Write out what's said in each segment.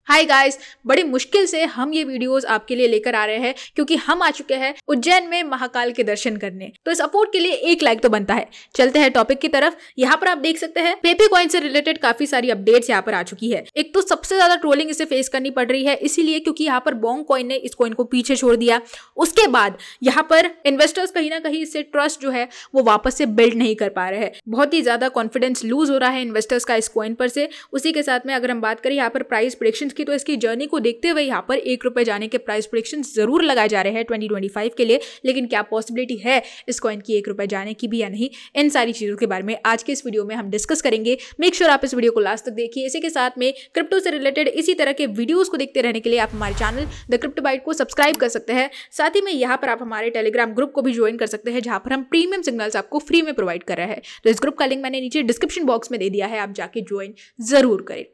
Hi guys, बड़ी मुश्किल से हम ये वीडियोस आपके लिए लेकर आ रहे हैं क्योंकि हम आ चुके हैं उज्जैन में महाकाल के दर्शन करने। तो इस सपोर्ट के लिए एक लाइक तो बनता है। चलते हैं टॉपिक की तरफ। यहाँ पर आप देख सकते हैं पेपे कॉइन से रिलेटेड काफी सारी अपडेट्स यहाँ पर आ चुकी है। एक तो सबसे ज्यादा ट्रोलिंग इसे फेस करनी पड़ रही है इसीलिए क्योंकि यहाँ पर बोंग कॉइन ने इस कॉइन को पीछे छोड़ दिया। उसके बाद यहाँ पर इन्वेस्टर्स कहीं ना कहीं इससे ट्रस्ट जो है वो वापस से बिल्ड नहीं कर पा रहे हैं। बहुत ही ज्यादा कॉन्फिडेंस लूज हो रहा है इन्वेस्टर्स का इस कॉइन पर से। उसी के साथ में अगर हम बात करें यहाँ पर प्राइस प्रेडिक्शंस की, तो इसकी जर्नी को देखते हुए यहाँ पर ₹1 जाने के प्राइस प्रेडिक्शन जरूर लगाए जा रहे हैं 2025 के लिए। लेकिन क्या पॉसिबिलिटी है इस कॉइन की ₹1 जाने की भी या नहीं, इन सारी चीजों के बारे में आज के इस वीडियो में हम डिस्कस करेंगे। मेक श्योर आप इस वीडियो को लास्ट तक देखिए। इसी के साथ में क्रिप्टो से रिलेटेड इसी तरह के वीडियोस को देखते रहने के लिए आप हमारे चैनल द क्रिप्टो बाइट को सब्सक्राइब कर सकते हैं। साथ ही में यहाँ पर आप हमारे टेलीग्राम ग्रुप को भी ज्वाइन कर सकते हैं जहां पर हम प्रीमियम सिग्नल्स आपको फ्री में प्रोवाइड कर रहे हैं। तो इस ग्रुप का लिंक मैंने नीचे डिस्क्रिप्शन बॉक्स में दे दिया है, आप जाके ज्वाइन जरूर करें।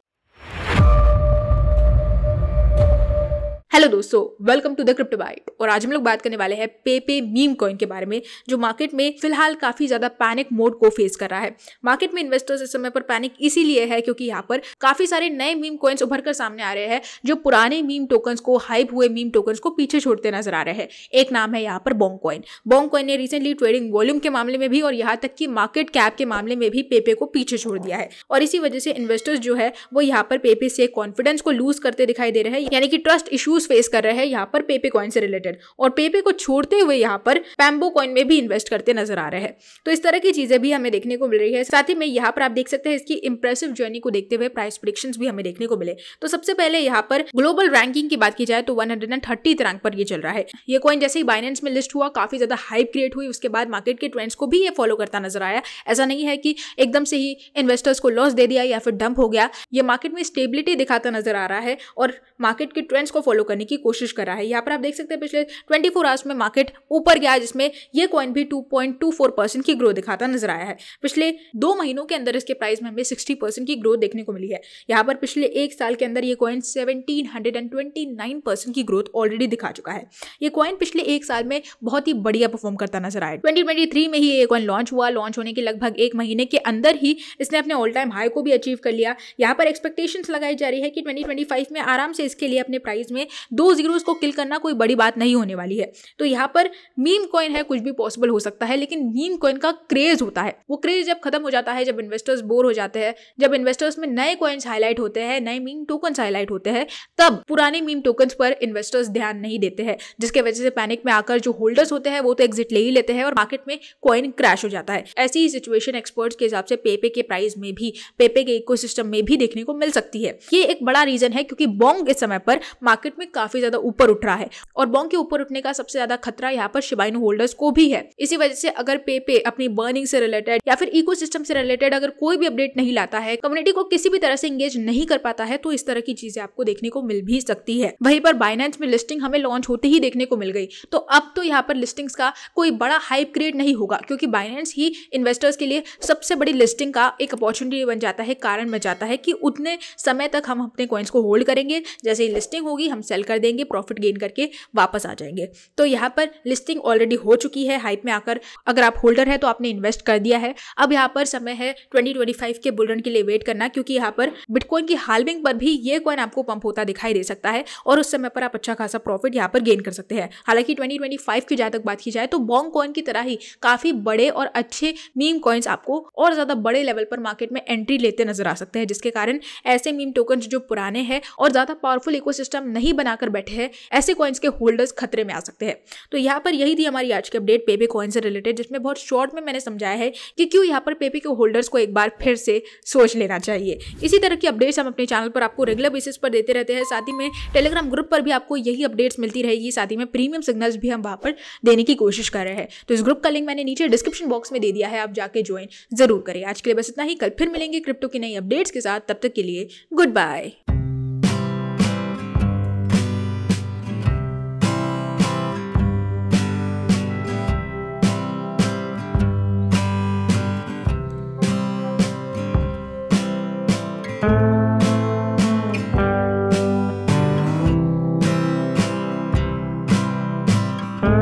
हेलो दोस्तों, welcome to the crypto byte. और आज हम लोग बात करने वाले हैं पेपे मीम कॉइन के बारे में, जो मार्केट में फिलहाल काफी ज्यादा पैनिक मोड को फेस कर रहा है। मार्केट में इन्वेस्टर्स इस समय पर पैनिक इसीलिए है क्योंकि यहाँ पर काफी सारे नए मीम कॉइन्स उभर कर सामने आ रहे हैं जो पुराने मीम टोकन्स को, हाइप हुए मीम टोकन्स को पीछे छोड़ते नजर आ रहे हैं। एक नाम है यहाँ पर बोंग कॉइन। बोंग कॉइन ने रिसेंटली ट्रेडिंग वॉल्यूम के मामले में भी और यहाँ तक कि मार्केट कैप के मामले में भी पेपे को पीछे छोड़ दिया है। और इसी वजह से इन्वेस्टर्स जो है वो यहाँ पर पेपे से कॉन्फिडेंस को लूज करते दिखाई दे रहे हैं, यानी कि ट्रस्ट इश्यूज फेस कर रहे हैं यहाँ पर पेपे कॉइन से रिलेटेड। और पेपे को छोड़ते हुए यहाँ पर पैम्बो कॉइन में भी इन्वेस्ट करते नजर आ रहे हैं। तो इस तरह की चीजें भी हमें देखने को मिल रही है। साथ ही में यहाँ पर आप देख सकते हैं इसकी इंप्रेसिव जर्नी को देखते हुए प्राइस प्रेडिक्शंस भी हमें देखने को मिले। तो सबसे पहले यहाँ पर ग्लोबल रैंकिंग की बात की जाए तो 130th रैंक पर ये चल रहा है। ये कॉइन जैसे ही बाइनेंस में लिस्ट हुआ काफी ज्यादा हाइप क्रिएट हुई, उसके बाद मार्केट के ट्रेंड्स को भी ये फॉलो करता नजर आया। ऐसा नहीं है कि एकदम से ही इन्वेस्टर्स को लॉस दे दिया या फिर डंप हो गया। ये मार्केट में स्टेबिलिटी दिखाता नजर आ रहा है और मार्केट के ट्रेंड्स को फॉलो करने की कोशिश कर रहा है। यहाँ पर आप देख सकते हैं पिछले 24 आवर्स में मार्केट ऊपर गया, जिसमें ये कॉइन भी 2.24% की ग्रोथ दिखाता नजर आया है। पिछले 2 महीनों के अंदर इसके प्राइस में हमें 60% की ग्रोथ देखने को मिली है। यहाँ पर पिछले 1 साल के अंदर ये कॉइन 1729% की ग्रोथ ऑलरेडी दिखा चुका है। ये कॉइन पिछले 1 साल में बहुत ही बढ़िया परफॉर्म करता नजर आया। 2023 में ही ये कॉइन लॉन्च हुआ। लॉन्च होने के लगभग 1 महीने के अंदर ही इसने अपने ऑल टाइम हाई को भी अचीव कर लिया। यहाँ पर एक्सपेक्टेशंस लगाई जा रही है कि 2025 में आराम से इसके लिए अपने प्राइस में 2 जीरोस को किल करना कोई बड़ी बात नहीं होने वाली है। तो यहाँ पर मीम कॉइन है, कुछ भी पॉसिबल हो सकता है, लेकिन मीम कॉइन का क्रेज होता है। वो क्रेज जब खत्म हो जाता है, जब इन्वेस्टर्स बोर हो जाते हैं, जब इन्वेस्टर्स में नए कॉइन्स हाईलाइट होते हैं, नए मीम टोकन्स हाईलाइट होते हैं, तब पुराने मीम टोकन्स पर इन्वेस्टर्स ध्यान नहीं देते हैं, जिसके वजह से पैनिक में आकर जो होल्डर्स होते हैं वो तो एग्जिट ले ही लेते हैं और मार्केट में कॉइन क्रैश हो जाता है। ऐसी ही सिचुएशन एक्सपर्ट्स के हिसाब से पेपे के प्राइस में भी, पेपे के इकोसिस्टम में भी देखने को मिल सकती है। ये एक बड़ा रीजन है क्योंकि बोंग इस समय पर मार्केट में काफी ज्यादा ऊपर उठ रहा है और बोंग के ऊपर उठने का सबसे ज्यादा खतरा यहाँ पर शिबा इनू होल्डर्स को भी है। इसी वजह से अगर पेपे अपनी बर्निंग से रिलेटेड या फिर इकोसिस्टम से रिलेटेड अगर कोई भी अपडेट नहीं लाता है, कम्युनिटी को किसी भी तरह से एंगेज नहीं कर पाता है, तो इस तरह की चीजें आपको देखने को मिल भी सकती है। वहीं पर बाइनेंस में लिस्टिंग हमें लॉन्च होते ही देखने को मिल गई, तो अब तो यहाँ पर लिस्टिंग्स का कोई बड़ा हाइप क्रिएट नहीं होगा क्योंकि बाइनेंस ही इन्वेस्टर्स के लिए सबसे बड़ी लिस्टिंग का एक अपॉर्चुनिटी बन जाता है, कारण बन जाता है कि उतने समय तक हम अपने कॉइन्स को होल्ड करेंगे। जैसे ही लिस्टिंग होगी हम सेल कर देंगे, प्रॉफिट गेन करके वापस आ जाएंगे। तो यहाँ पर लिस्टिंग ऑलरेडी हो चुकी है हाइप में आकर। अगर आप होल्डर है तो आपने इन्वेस्ट कर दिया है। अब यहाँ पर समय है 2025 के बुल रन के लिए वेट करना, क्योंकि यहाँ पर बिटकॉइन की हाल्विंग पर भी ये कॉइन आपको पंप होता दिखाई दे सकता है और उस समय पर आप अच्छा खासा प्रॉफिट यहाँ पर गेन कर सकते हैं। हालांकि 2025 की जहां तक बात की जाए तो बोंग कॉइन की तरह ही काफी बड़े और अच्छे मीम कॉइन्स आपको और ज्यादा बड़े लेवल पर मार्केट में एंट्री लेते नजर आ सकते हैं, जिसके कारण ऐसे मीम टोकन्स जो पुराने हैं और ज्यादा पावरफुल इकोसिस्टम नहीं बनाकर बैठे हैं, ऐसे कॉइन्स के होल्डर्स खतरे में आ सकते हैं। तो यहाँ पर यही थी हमारी आज की अपडेट पेपे कॉइन से रिलेटेड, जिसमें बहुत शॉर्ट में मैंने समझाया है कि क्यों यहाँ पर पेपे के होल्डर्स को एक बार फिर से सोच लेना चाहिए। इसी तरह की अपडेट्स हम अपने चैनल पर आपको रेगुलर बेसिस पर देते रहते हैं। साथ ही में टेलीग्राम ग्रुप पर भी आपको यही अपडेट्स मिलती रहेगी। साथ ही में प्रीमियम सिग्नल्स भी हम वहाँ पर देने की कोशिश कर रहे हैं। तो इस ग्रुप का लिंक मैंने नीचे डिस्क्रिप्शन बॉक्स में दे दिया है, आप जाके ज्वाइन जरूर करें। आज के लिए बस इतना ही, कल फिर मिलेंगे क्रिप्टो की नई अपडेट्स के साथ। तब तक के लिए गुड बाय।